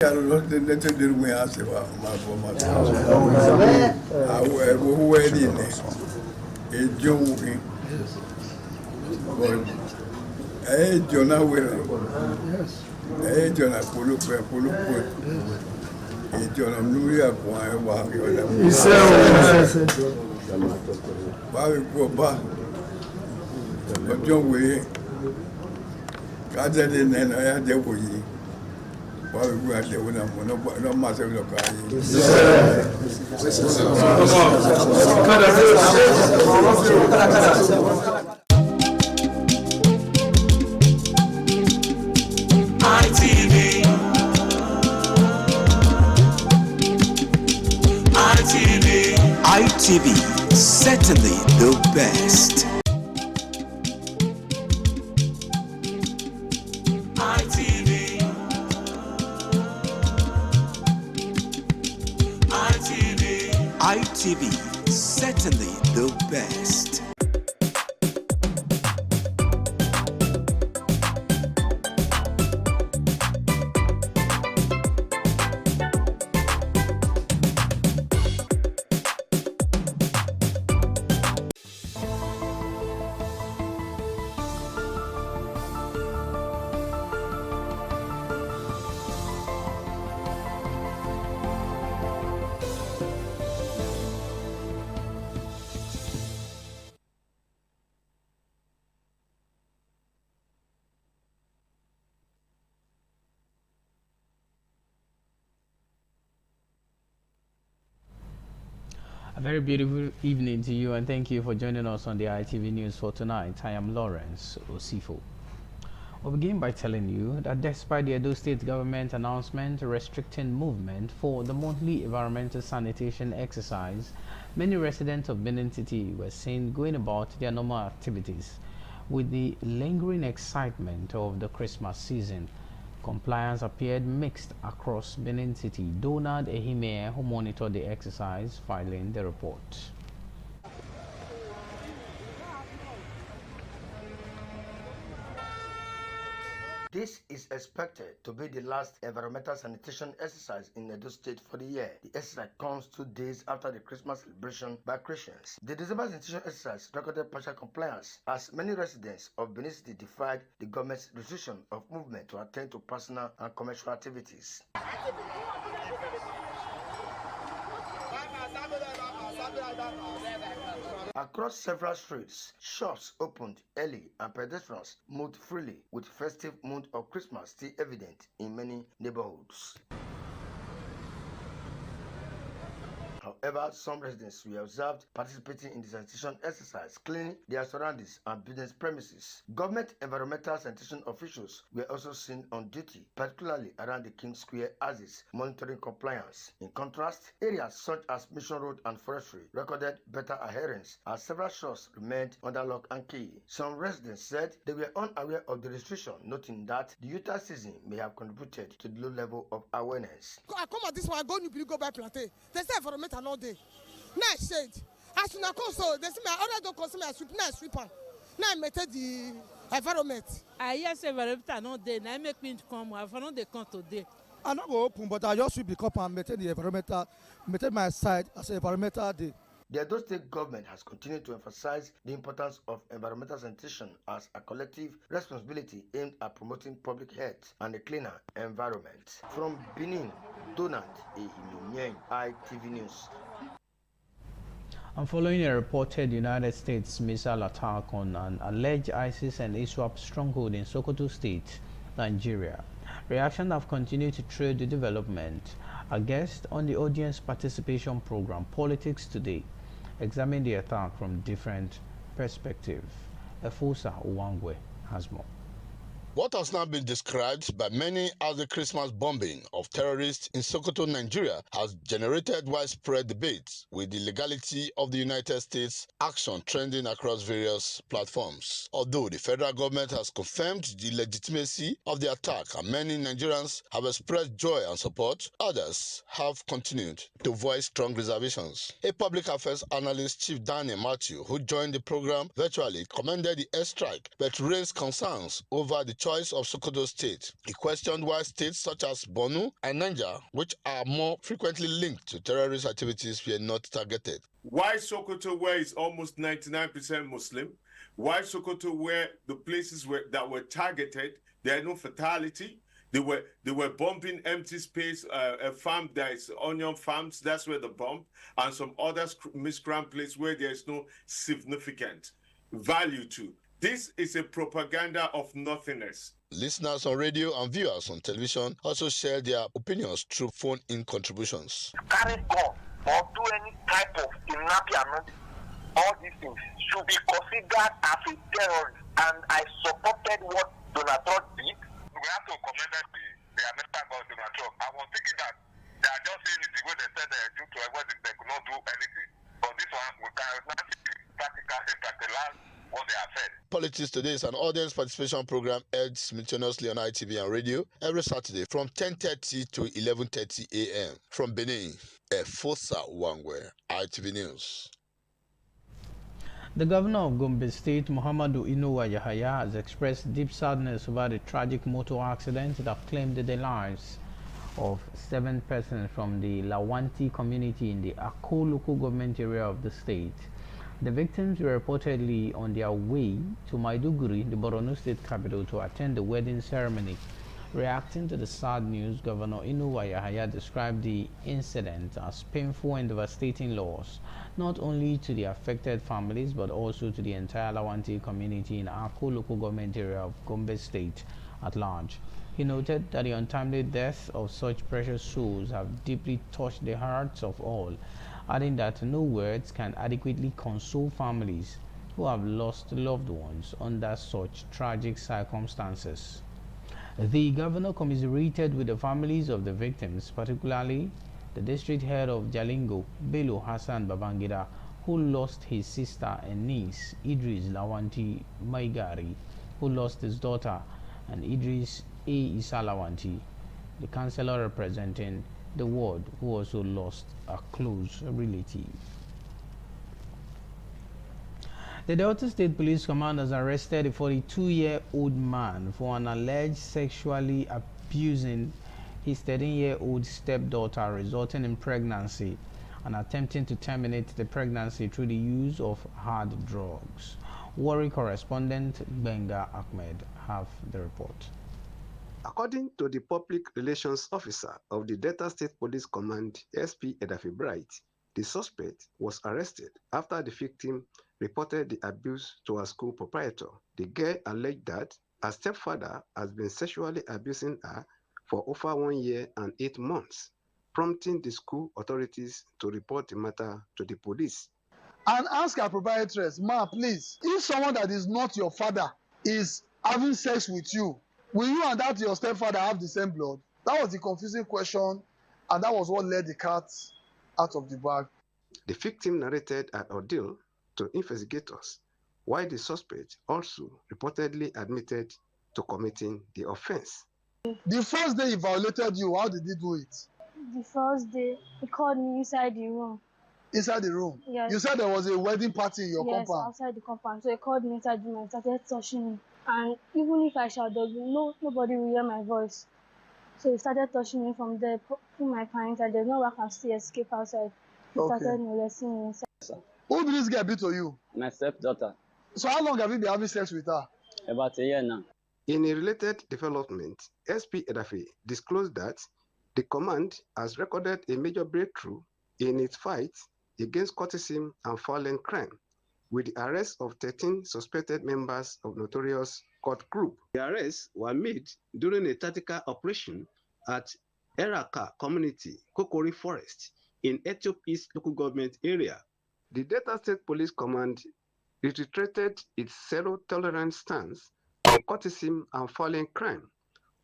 Who Jonah Jonah Jonah Nuria John Way, Kaja and I had the way. While we were there, no matter of ITV, certainly the best. ITV, certainly the best. A very beautiful evening to you, and thank you for joining us on the ITV News for tonight. I am Lawrence Osifo. We'll begin by telling you that despite the Edo State government announcement restricting movement for the monthly environmental sanitation exercise, many residents of Benin City were seen going about their normal activities with the lingering excitement of the Christmas season. Compliance appeared mixed across Benin City. Donald Ehime, who monitored the exercise, filing the report. This is expected to be the last environmental sanitation exercise in Edo State for the year. The exercise comes 2 days after the Christmas celebration by Christians. The December sanitation exercise recorded partial compliance as many residents of Benin City defied the government's restriction of movement to attend to personal and commercial activities. Across several streets, shops opened early and pedestrians moved freely, with festive mood of Christmas still evident in many neighborhoods. However, some residents were observed participating in the sanitation exercise, cleaning their surroundings and business premises. Government environmental sanitation officials were also seen on duty, particularly around the King Square axis, monitoring compliance. In contrast, areas such as Mission Road and Forestry recorded better adherence as several shops remained under lock and key. Some residents said they were unaware of the restriction, noting that the Utah season may have contributed to the low level of awareness. I come at this one, go buy plantain. They say environmental all day. Now shade. As soon as I come, so they say my other don't consume my sweep. Now sweep on. Now I met the environment. I hear say environmental no day. Now I make me come. I found they come today. I not go open, but I just sweep the cup and maintain the environmental, maintain my side as an environmental day. The Edo State government has continued to emphasize the importance of environmental sanitation as a collective responsibility aimed at promoting public health and a cleaner environment. From Benin, Donald Ehime, ITV News. And following a reported United States missile attack on an alleged ISIS and ISWAP stronghold in Sokoto State, Nigeria, reactions have continued to trail the development. A guest on the audience participation program, Politics Today, examined the attack from different perspectives. Efosa Uwangwe has more. What has now been described by many as the Christmas bombing of terrorists in Sokoto, Nigeria, has generated widespread debates, with the legality of the United States action trending across various platforms. Although the federal government has confirmed the legitimacy of the attack and many Nigerians have expressed joy and support, others have continued to voice strong reservations. A public affairs analyst, Chief Daniel Matthew, who joined the program virtually, commended the airstrike but raised concerns over the choice of Sokoto State. He questioned why states such as Borno and Niger, which are more frequently linked to terrorist activities, were not targeted. Why Sokoto, where it's almost 99% Muslim? Why Sokoto, where the places that were targeted, there are no fatality? They were bombing empty space, a farm that is onion farms, that's where the bomb, and some other miscreant place where there is no significant value to. This is a propaganda of nothingness. Listeners on radio and viewers on television also share their opinions through phone-in contributions. Carry gun or do any type of kidnapping, all these things should be considered as a terrorist. And I supported what Donald Trump did. We have to commend the American government, Donald Trump. I was thinking that they are just saying it the way they said they do to everybody, they could not do anything. But this one, we can not practical and practical what they have said. Politics Today is an audience participation program aired simultaneously on ITV and radio every Saturday from 10:30 to 11:30 a.m. From Benin, Efosa Wangwe, ITV News. The governor of Gombe State, Muhammadu Inuwa Yahaya, has expressed deep sadness over the tragic motor accident that claimed the lives of 7 persons from the Lawanti community in the Akko local government area of the state. The victims were reportedly on their way to Maiduguri, the Borno state capital, to attend the wedding ceremony. Reacting to the sad news, Governor Inuwa Yahaya described the incident as painful and devastating loss, not only to the affected families but also to the entire Lawanti community in Akko local government area of Gombe State at large. He noted that the untimely death of such precious souls have deeply touched the hearts of all, adding that no words can adequately console families who have lost loved ones under such tragic circumstances. The governor commiserated with the families of the victims, particularly the district head of Jalingo, Bello Hassan Babangida, who lost his sister and niece, Idris Lawanti Maigari, who lost his daughter, and Idris A. Isa Lawanti, the councillor representing the ward, who also lost a close relative. The Delta State Police Command has arrested a 42-year-old man for an alleged sexually abusing his 13-year-old stepdaughter, resulting in pregnancy, and attempting to terminate the pregnancy through the use of hard drugs. Warri correspondent Benga Ahmed have the report. According to the public relations officer of the Delta State Police Command, SP Edafi Bright, the suspect was arrested after the victim reported the abuse to her school proprietor. The girl alleged that her stepfather has been sexually abusing her for over 1 year and 8 months, prompting the school authorities to report the matter to the police. And ask our proprietress, ma, please, if someone that is not your father is having sex with you, will you and that your stepfather have the same blood? That was the confusing question, and that was what led the cat out of the bag. The victim narrated an ordeal to investigators, while the suspect also reportedly admitted to committing the offense. The first day he violated you, how did he do it? The first day, he called me inside the room. Inside the room? Yes. You said there was a wedding party in your compound? Yes, outside the compound. So he called me inside the room and started touching me. And even if I shout, nobody will hear my voice. So he started touching me from there, putting my pants, and there's no way I can still escape outside. He started molesting me inside. Who did this girl be to you? My stepdaughter. So how long have you been having sex with her? About a year now. In a related development, SP Edafi disclosed that the command has recorded a major breakthrough in its fight against courtesan and violent crime, with the arrest of 13 suspected members of notorious court group. The arrests were made during a tactical operation at Eraka Community, Kokori Forest, in Etiop East local government area. The Delta State Police Command reiterated its zero-tolerance stance on courtesan and violent crime,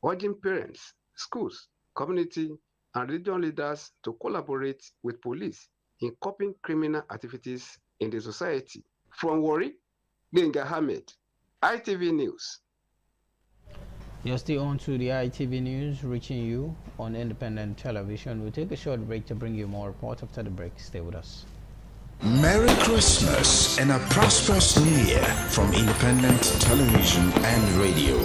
urging parents, schools, community, and regional leaders to collaborate with police in coping criminal activities in the society. From Warri, Benga Ahmed, ITV News. You're still on to the ITV News, reaching you on independent television. We'll take a short break to bring you more reports. After the break, stay with us. Merry Christmas and a prosperous New Year from Independent Television and Radio.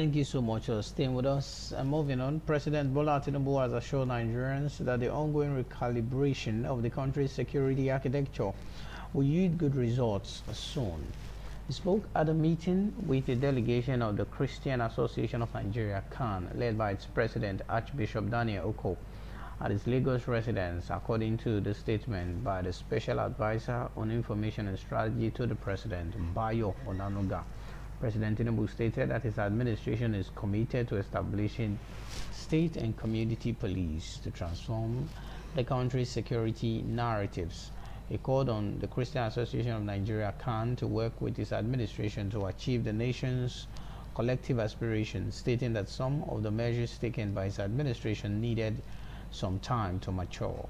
Thank you so much for staying with us. And moving on, President Bola Tinubu has assured Nigerians that the ongoing recalibration of the country's security architecture will yield good results soon. He spoke at a meeting with a delegation of the Christian Association of Nigeria, CAN, led by its president, Archbishop Daniel Oko, at his Lagos residence, according to the statement by the Special Advisor on Information and Strategy to the President, Bayo Onanuga. President Tinubu stated that his administration is committed to establishing state and community police to transform the country's security narratives. He called on the Christian Association of Nigeria, CAN, to work with his administration to achieve the nation's collective aspirations, stating that some of the measures taken by his administration needed some time to mature.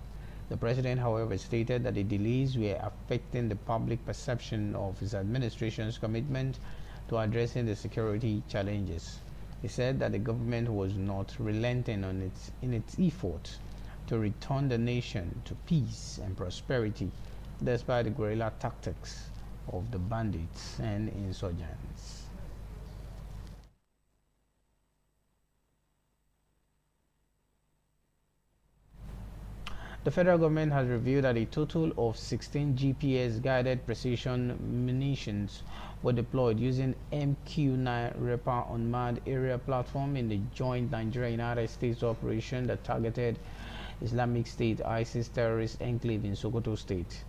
The president, however, stated that the delays were affecting the public perception of his administration's commitment to addressing the security challenges. He said that the government was not relenting in its effort to return the nation to peace and prosperity, despite the guerrilla tactics of the bandits and insurgents. The federal government has revealed that a total of 16 GPS-guided precision munitions were deployed using MQ-9 Reaper unmanned aerial platform in the joint Nigeria-United States operation that targeted Islamic State ISIS terrorist enclave in Sokoto State.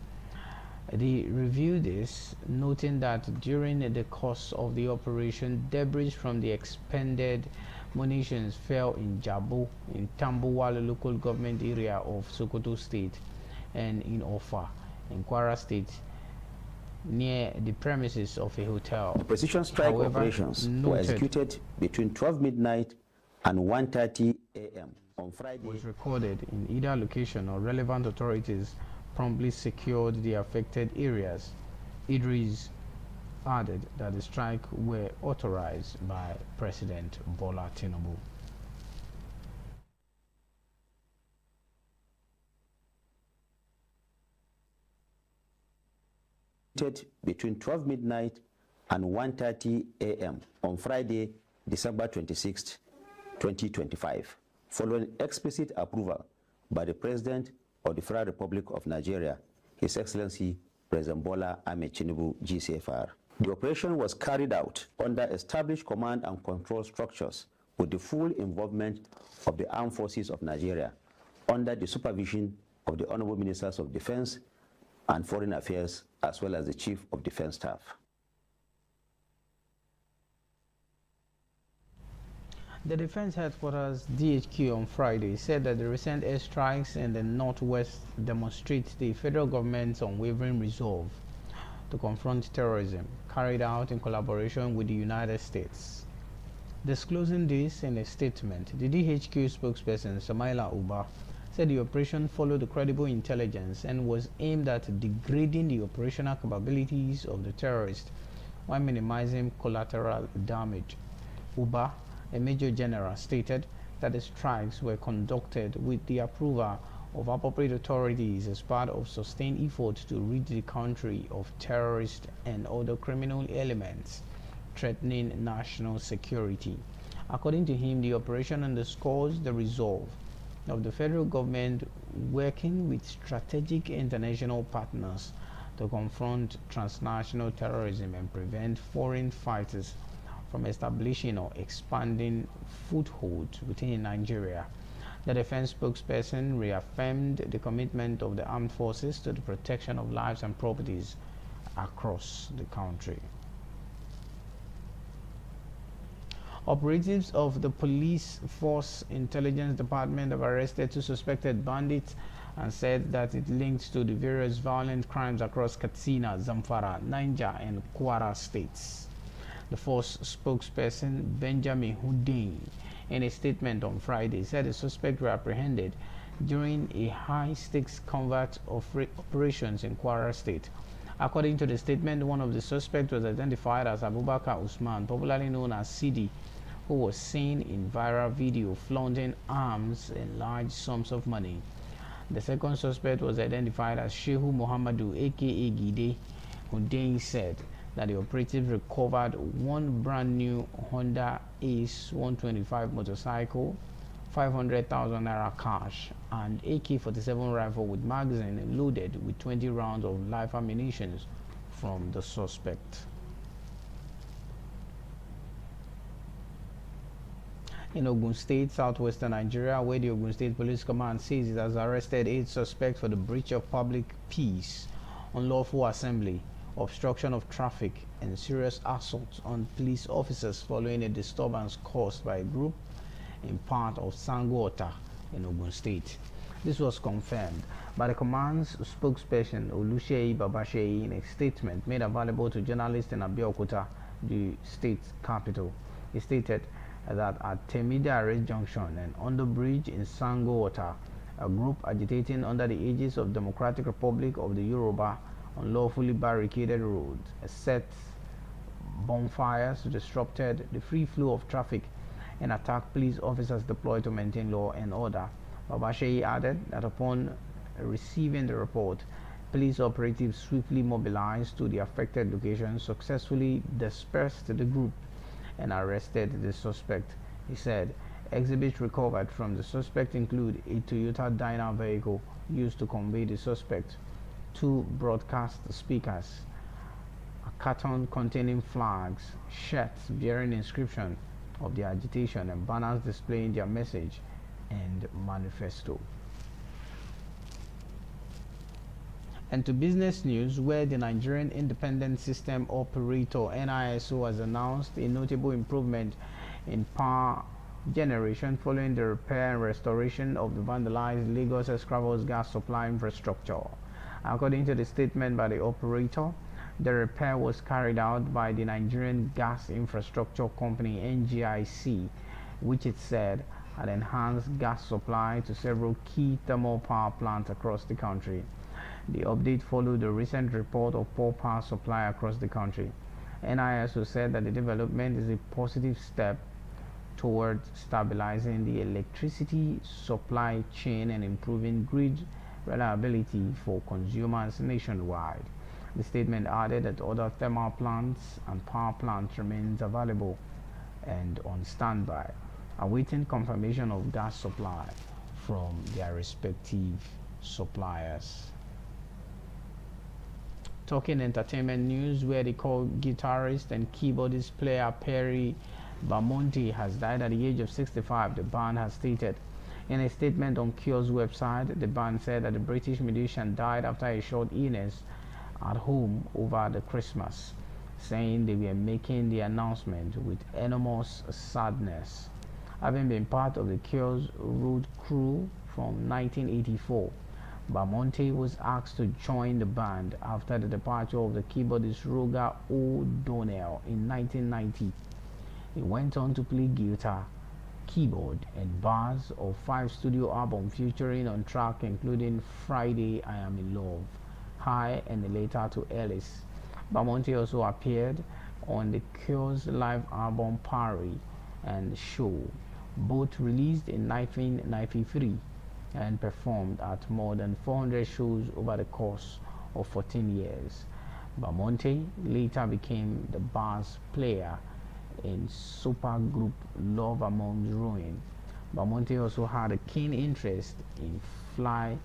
They reviewed this, noting that during the course of the operation, debris from the expended munitions fell in Jabo, in Tambuwal local government area of Sokoto State, and in Ofa, in Kwara State, near the premises of a hotel. The precision strike operations were executed between 12 midnight and 1:30 a.m. on Friday. Was recorded in either location, or relevant authorities promptly secured the affected areas. Idris added that the strike were authorized by President Bola Tinubu. Between 12 midnight and 1:30 a.m. on Friday, December 26, 2025, following explicit approval by the President of the Federal Republic of Nigeria, His Excellency President Bola Ahmed Tinubu, GCFR. The operation was carried out under established command and control structures with the full involvement of the Armed Forces of Nigeria, under the supervision of the Honorable Ministers of Defense and Foreign Affairs, as well as the Chief of Defense Staff. The Defense Headquarters DHQ on Friday said that the recent airstrikes in the Northwest demonstrate the federal government's unwavering resolve to confront terrorism, carried out in collaboration with the United States. Disclosing this in a statement, the DHQ spokesperson Samaila Uba said the operation followed credible intelligence and was aimed at degrading the operational capabilities of the terrorists while minimizing collateral damage. Uba, a major general, stated that the strikes were conducted with the approval of appropriate authorities as part of sustained efforts to rid the country of terrorists and other criminal elements threatening national security. According to him, the operation underscores the resolve of the federal government working with strategic international partners to confront transnational terrorism and prevent foreign fighters from establishing or expanding footholds within Nigeria. The defense spokesperson reaffirmed the commitment of the armed forces to the protection of lives and properties across the country. Operatives of the Police Force Intelligence Department have arrested 2 suspected bandits and said that it linked to the various violent crimes across Katsina, Zamfara, Niger, and Kwara states. The force spokesperson Benjamin Hundeyin, in a statement on Friday, said the suspects were apprehended during a high-stakes covert operations in Kwara State. According to the statement, one of the suspects was identified as Abubakar Usman, popularly known as Sidi, who was seen in viral video flaunting arms and large sums of money. The second suspect was identified as Shehu Muhammadu, aka Gide. Hundeyin said that the operatives recovered one brand new Honda Ace 125 motorcycle, 500,000 naira cash, and AK-47 rifle with magazine loaded with 20 rounds of live ammunition from the suspect. In Ogun State, southwestern Nigeria, where the Ogun State Police Command says it has arrested 8 suspects for the breach of public peace, unlawful assembly, obstruction of traffic, and serious assault on police officers following a disturbance caused by a group in part of Sango-Ota in Ogun State. This was confirmed by the command's spokesperson Oluseyi Babasheyi in a statement made available to journalists in Abeokuta, the state's capital. He stated that at Temida Junction and on the bridge in Sango-Ota, a group agitating under the aegis of Democratic Republic of the Yoruba unlawfully barricaded roads, set bonfires, disrupted the free flow of traffic, and attacked police officers deployed to maintain law and order. Babasheyi added that upon receiving the report, police operatives swiftly mobilized to the affected location, successfully dispersed the group, and arrested the suspect. He said exhibits recovered from the suspect include a Toyota Dyna vehicle used to convey the suspect, 2 broadcast speakers, a carton containing flags, shirts bearing inscription of the agitation, and banners displaying their message and manifesto. And to business news, where the Nigerian Independent System Operator NISO has announced a notable improvement in power generation following the repair and restoration of the vandalized Lagos Escravos gas supply infrastructure. According to the statement by the operator, the repair was carried out by the Nigerian Gas Infrastructure Company NGIC, which it said had enhanced gas supply to several key thermal power plants across the country. The update followed the recent report of poor power supply across the country. NISO said that the development is a positive step towards stabilizing the electricity supply chain and improving grid reliability for consumers nationwide. The statement added that other thermal plants and power plants remain available and on standby, awaiting confirmation of gas supply from their respective suppliers. Talking entertainment news, where the guitarist and keyboardist player Perry Bamonte has died at the age of 65, the band has stated. In a statement on Cure's website, the band said that the British musician died after a short illness at home over the Christmas, saying they were making the announcement with enormous sadness. Having been part of the Cure's road crew from 1984, Bamonte was asked to join the band after the departure of the keyboardist Roger O'Donnell in 1990. He went on to play guitar, keyboard, and bass of 5 studio albums featuring on track including Friday, I Am in Love, High, and a Letter to Alice. Bamonte also appeared on the Cure's live album Party and Show, both released in 1993, and performed at more than 400 shows over the course of 14 years. Bamonte later became the bass player in supergroup Love Amongst Ruin. Bamonte also had a keen interest in fly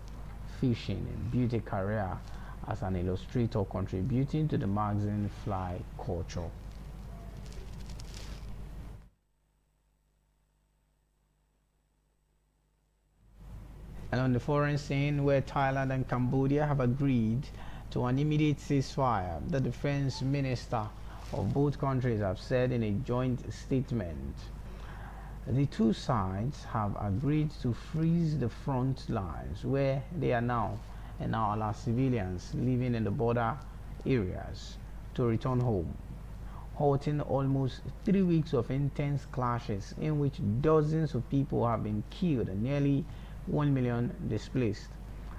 fishing and beauty career as an illustrator, contributing to the magazine Fly Culture. And on the foreign scene, where Thailand and Cambodia have agreed to an immediate ceasefire, the defense minister of both countries have said in a joint statement. The two sides have agreed to freeze the front lines where they are now and now allow civilians living in the border areas to return home, halting almost 3 weeks of intense clashes in which dozens of people have been killed and nearly 1 million displaced.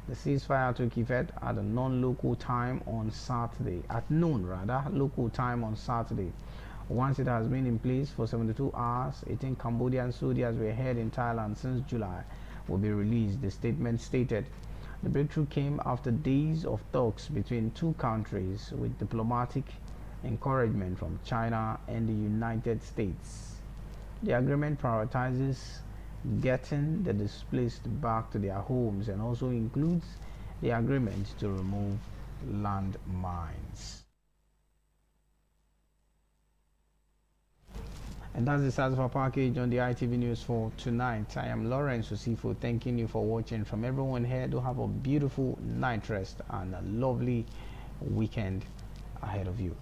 The ceasefire took effect at a non-local time on Saturday, at noon local time on Saturday. Once it has been in place for 72 hours, 18 Cambodian soldiers were held in Thailand since July will be released, the statement stated. The breakthrough came after days of talks between two countries with diplomatic encouragement from China and the United States. The agreement prioritizes getting the displaced back to their homes and also includes the agreement to remove land mines. And that's the size of our package on the ITV News for tonight. I am Lawrence Osifo, thanking you for watching. From everyone here, do have a beautiful night rest and a lovely weekend ahead of you.